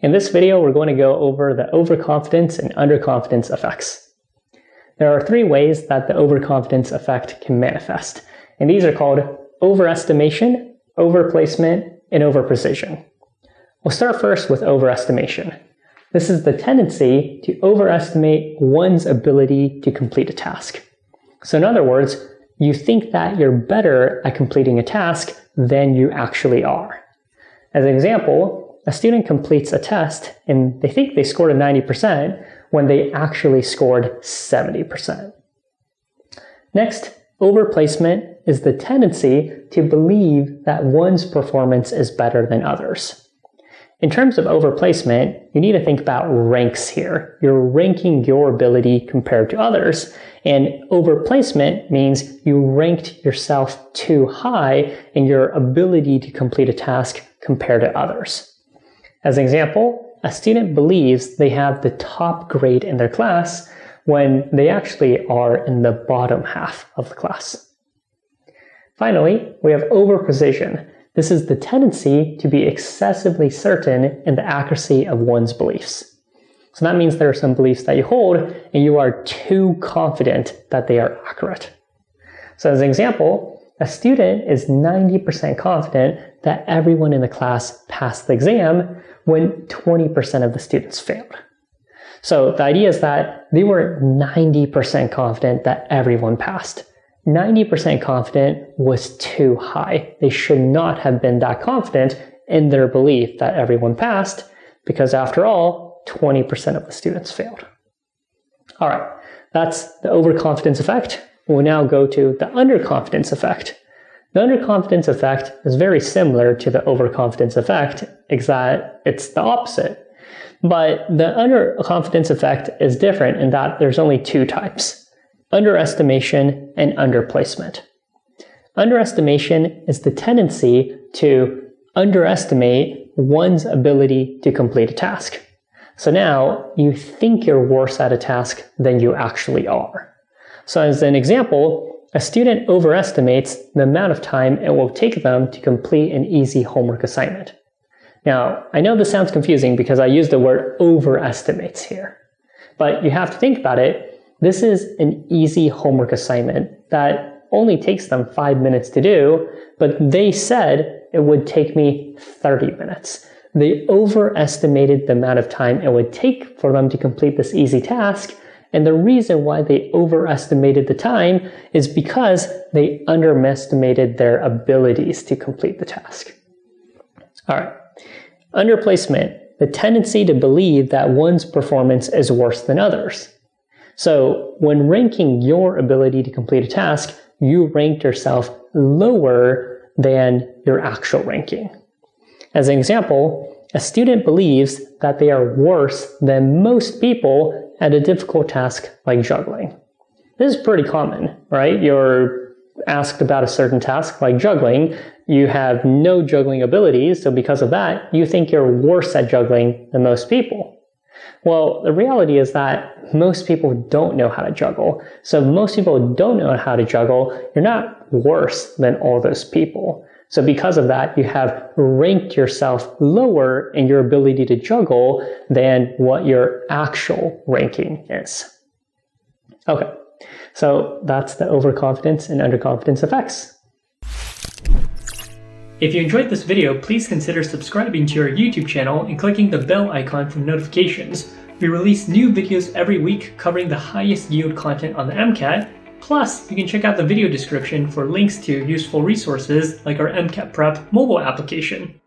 In this video, we're going to go over the overconfidence and underconfidence effects. There are three ways that the overconfidence effect can manifest, and these are called overestimation, overplacement, and overprecision. We'll start first with overestimation. This is the tendency to overestimate one's ability to complete a task. So in other words, you think that you're better at completing a task than you actually are. As an example, a student completes a test and they think they scored a 90% when they actually scored 70%. Next, overplacement is the tendency to believe that one's performance is better than others. In terms of overplacement, you need to think about ranks here. You're ranking your ability compared to others. And overplacement means you ranked yourself too high in your ability to complete a task compared to others. As an example, a student believes they have the top grade in their class when they actually are in the bottom half of the class. Finally, we have overprecision. This is the tendency to be excessively certain in the accuracy of one's beliefs. So that means there are some beliefs that you hold and you are too confident that they are accurate. So as an example, a student is 90% confident that everyone in the class passed the exam when 20% of the students failed. So the idea is that they were 90% confident that everyone passed. 90% confident was too high. They should not have been that confident in their belief that everyone passed because after all, 20% of the students failed. All right, that's the overconfidence effect. We'll now go to the underconfidence effect. The underconfidence effect is very similar to the overconfidence effect, except it's the opposite. But the underconfidence effect is different in that there's only two types: underestimation and underplacement. Underestimation is the tendency to underestimate one's ability to complete a task. So now you think you're worse at a task than you actually are. So as an example, a student overestimates the amount of time it will take them to complete an easy homework assignment. Now, I know this sounds confusing because I use the word overestimates here, but you have to think about it. This is an easy homework assignment that only takes them 5 minutes to do, but they said it would take me 30 minutes. They overestimated the amount of time it would take for them to complete this easy task, and the reason why they overestimated the time is because they underestimated their abilities to complete the task. All right. Underplacement, the tendency to believe that one's performance is worse than others. So when ranking your ability to complete a task, you ranked yourself lower than your actual ranking. As an example, a student believes that they are worse than most people at a difficult task like juggling. This is pretty common, right? You're asked about a certain task like juggling. You have no juggling abilities, so because of that, you think you're worse at juggling than most people. Well, the reality is that most people don't know how to juggle. So if most people don't know how to juggle, you're not worse than all those people. So because of that, you have ranked yourself lower in your ability to juggle than what your actual ranking is. Okay, so that's the overconfidence and underconfidence effects. If you enjoyed this video, please consider subscribing to our YouTube channel and clicking the bell icon for notifications. We release new videos every week covering the highest yield content on the MCAT. Plus, you can check out the video description for links to useful resources like our MCAT Prep mobile application.